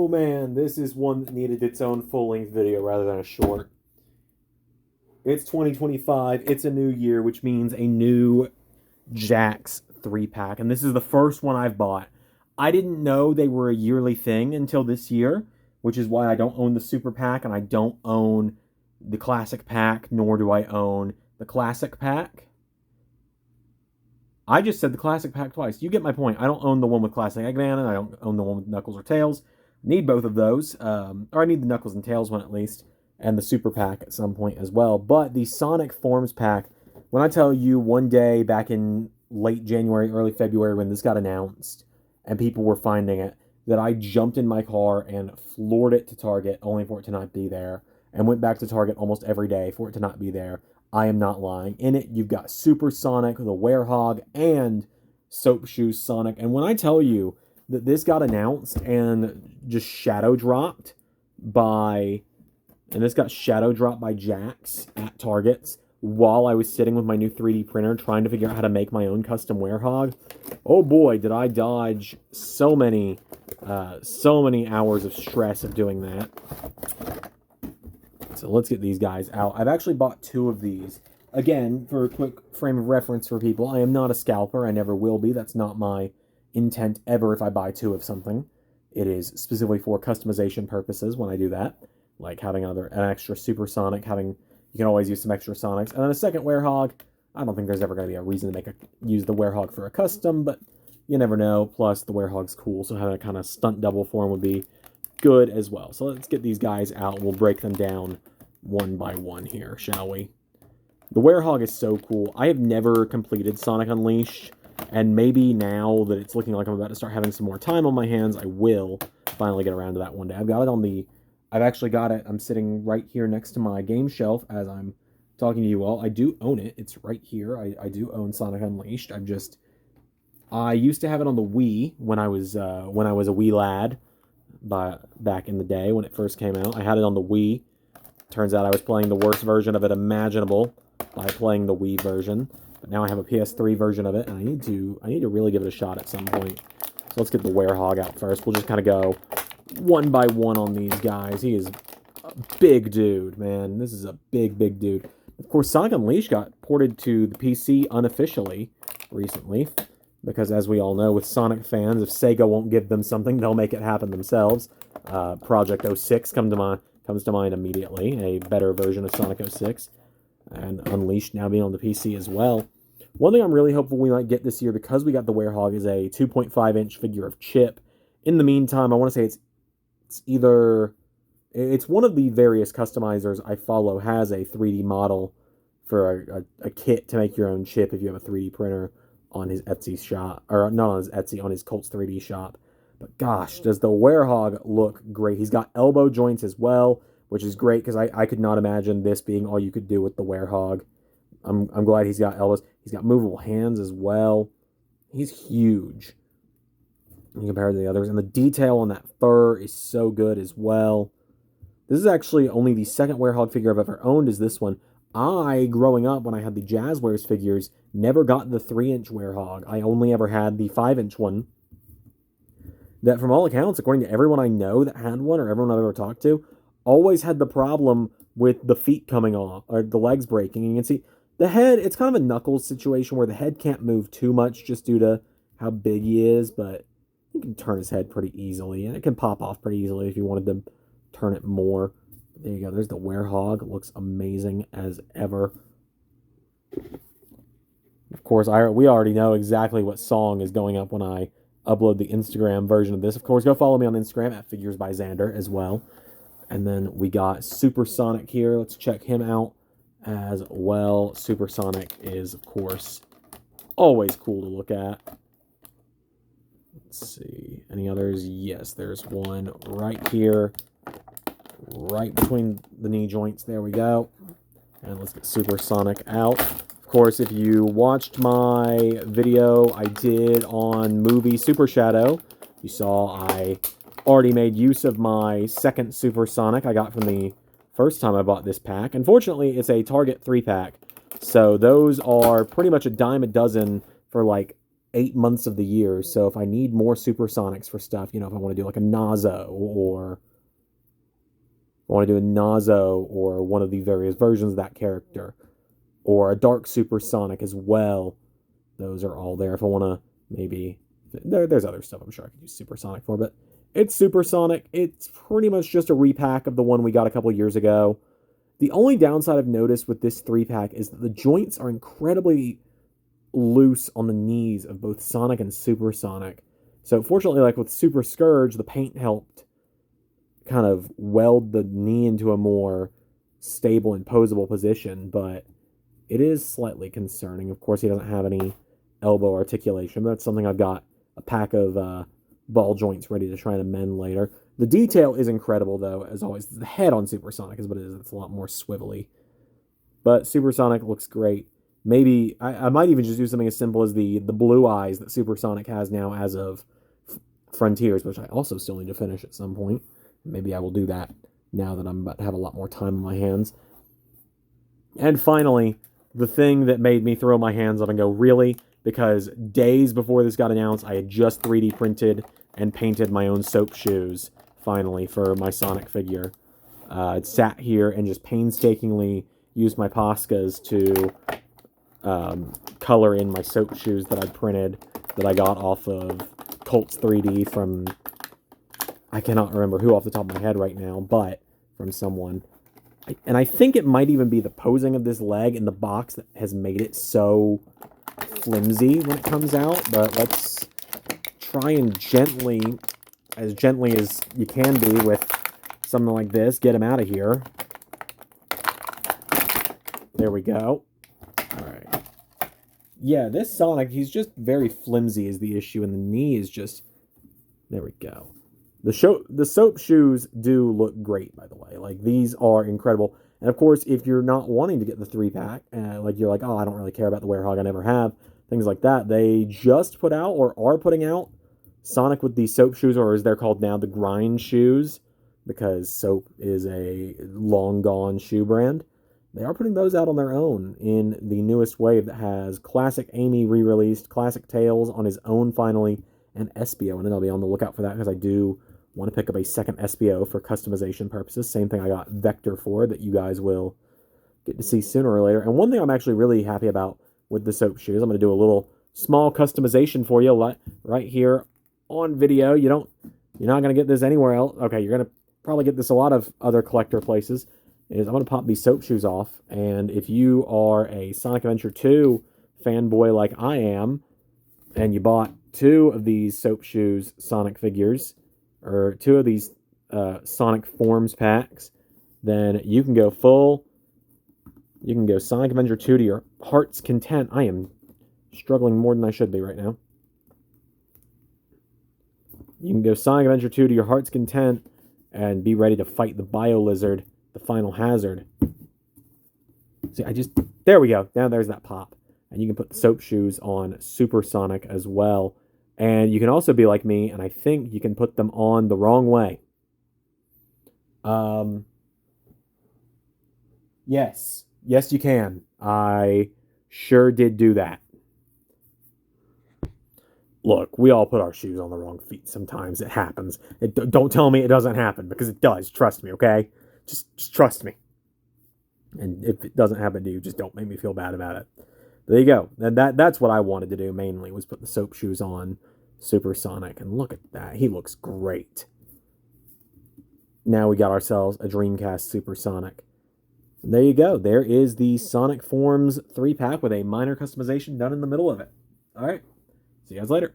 Oh man, this is one that needed its own full-length video rather than a short. It's 2025, it's a new year, which means a new Jakks 3-pack, and this is the first one I've bought. I didn't know they were a yearly thing until this year, which is why I don't own the Super Pack, and I don't own the Classic Pack, nor do I own the Classic Pack. I just said the Classic Pack twice. You get my point. I don't own the one with Classic Eggman, and I don't own the one with Knuckles or Tails. Need both of those, or I need the Knuckles and Tails one at least, and the Super Pack at some point as well. But the Sonic Forms Pack, when I tell you one day back in late January, early February when this got announced, and people were finding it, that I jumped in my car and floored it to Target only for it to not be there, and went back to Target almost every day for it to not be there. I am not lying. In it, you've got Supersonic, the Werehog, and Soap Shoes Sonic. And when I tell you that this got announced and just shadow dropped by... And this got shadow dropped by Jakks at Targets while I was sitting with my new 3D printer trying to figure out how to make my own custom Werehog. Oh boy, did I dodge so many hours of stress of doing that. So let's get these guys out. I've actually bought 2 of these. Again, for a quick frame of reference for people, I am not a scalper. I never will be. That's not my intent ever if I buy 2 of something. It is specifically for customization purposes when I do that. Like having an extra Supersonic, you can always use some extra Sonics. And then a second Werehog. I don't think there's ever going to be a reason to use the Werehog for a custom, but you never know. Plus, the Werehog's cool, so having a kind of stunt double form would be good as well. So let's get these guys out. We'll break them down one by one here, shall we? The Werehog is so cool. I have never completed Sonic Unleashed, and maybe now that it's looking like I'm about to start having some more time on my hands, I will finally get around to that one day. I've actually got it. I'm sitting right here next to my game shelf as I'm talking to you all. I do own it. It's right here. I do own Sonic Unleashed. I used to have it on the Wii when I was a Wii lad, back in the day when it first came out. I had it on the Wii. Turns out I was playing the worst version of it imaginable by playing the Wii version. But now I have a PS3 version of it, and I need to really give it a shot at some point. So let's get the Werehog out first. We'll just kind of go one by one on these guys. He is a big dude, man. This is a big, big dude. Of course, Sonic Unleashed got ported to the PC unofficially recently, because as we all know, with Sonic fans, if Sega won't give them something, they'll make it happen themselves. Project 06 comes to mind immediately, a better version of Sonic 06, and Unleashed now being on the PC as well. One thing I'm really hopeful we might get this year, because we got the Werehog, is a 2.5-inch figure of Chip. In the meantime, I want to say it's one of the various customizers I follow has a 3D model for a kit to make your own Chip if you have a 3D printer on his Etsy shop, or not on his Etsy, on his Colts 3D shop. But gosh, does the Werehog look great. He's got elbow joints as well, which is great because I could not imagine this being all you could do with the Werehog. I'm glad he's got elbows. He's got movable hands as well. He's huge compared to the others. And the detail on that fur is so good as well. This is actually only the second Werehog figure I've ever owned is this one. Growing up, when I had the Jazzwares figures, never got the 3-inch Werehog. I only ever had the 5-inch one. That, from all accounts, according to everyone I know that had one, or everyone I've ever talked to, always had the problem with the feet coming off, or the legs breaking. And you can see the head, it's kind of a Knuckles situation where the head can't move too much just due to how big he is, but you can turn his head pretty easily, and it can pop off pretty easily if you wanted to turn it more. There you go. There's the Werehog. It looks amazing as ever. Of course, we already know exactly what song is going up when I upload the Instagram version of this. Of course, go follow me on Instagram at Figures by Xander as well. And then we got Supersonic here. Let's check him out as well. Supersonic is, of course, always cool to look at. Let's see. Any others? Yes, there's one right here. Right between the knee joints. There we go. And let's get Supersonic out. Of course, if you watched my video I did on movie Super Shadow, you saw I already made use of my second Supersonic I got from the first time I bought this pack. Unfortunately, it's a Target 3-pack. So those are pretty much a dime a dozen for like 8 months of the year. So if I need more Supersonics for stuff, if I want to do like a Nazo or one of the various versions of that character, or a Dark Supersonic as well, those are all there. If I want to maybe, there's other stuff I'm sure I could use Supersonic for, but it's Supersonic. It's pretty much just a repack of the one we got a couple years ago. The only downside I've noticed with this 3-pack is that the joints are incredibly loose on the knees of both Sonic and Supersonic. So fortunately, like with Super Scourge, the paint helped kind of weld the knee into a more stable and posable position, but it is slightly concerning. Of course, he doesn't have any elbow articulation, but that's something I've got a pack of ball joints ready to try to mend later. The detail is incredible, though, as always. The head on Supersonic is what it is. It's a lot more swivelly. But Supersonic looks great. Maybe I might even just do something as simple as the blue eyes that Supersonic has now as of Frontiers, which I also still need to finish at some point. Maybe I will do that now that I'm about to have a lot more time on my hands. And finally, the thing that made me throw my hands up and go, really? Because days before this got announced, I had just 3D printed and painted my own soap shoes, finally, for my Sonic figure. I'd sat here and just painstakingly used my Poscas to color in my soap shoes that I printed, that I got off of Colts 3D from, I cannot remember who off the top of my head right now, but from someone. And I think it might even be the posing of this leg in the box that has made it so flimsy when it comes out. But let's try and gently as you can be with something like this, get him out of here. There we go. All right. Yeah, this Sonic, he's just very flimsy is the issue, and the knee is just... There we go. The soap shoes do look great, by the way. Like, these are incredible. And, of course, if you're not wanting to get the 3-pack, like, you're like, oh, I don't really care about the Werehog, I never have, things like that, they just put out, or are putting out, Sonic with the soap shoes, or as they're called now, the grind shoes, because soap is a long-gone shoe brand. They are putting those out on their own in the newest wave that has Classic Amy re-released, Classic Tails on his own finally, and Espio. And then I'll be on the lookout for that because I do want to pick up a second Espio for customization purposes. Same thing I got Vector for that you guys will get to see sooner or later. And one thing I'm actually really happy about with the soap shoes, I'm going to do a little small customization for you right here on video. You're not going to get this anywhere else. Okay, you're going to probably get this a lot of other collector places. Is I'm going to pop these soap shoes off, and if you are a Sonic Adventure 2 fanboy like I am, and you bought 2 of these soap shoes Sonic figures, or 2 of these Sonic Forms packs, then you can go Sonic Adventure 2 to your heart's content. I am struggling more than I should be right now. You can go Sonic Adventure 2 to your heart's content and be ready to fight the Bio Lizard, the final hazard. See, there we go. Now there's that pop. And you can put the soap shoes on Supersonic as well. And you can also be like me, and I think you can put them on the wrong way. Yes, you can. I sure did do that. Look, we all put our shoes on the wrong feet sometimes. It happens. Don't tell me it doesn't happen, because it does. Trust me, okay? Just trust me. And if it doesn't happen to you, just don't make me feel bad about it. There you go. And that's what I wanted to do mainly, was put the soap shoes on Supersonic. And look at that. He looks great. Now we got ourselves a Dreamcast Supersonic. And there you go. There is the Sonic Forms 3-pack with a minor customization done in the middle of it. All right. See you guys later.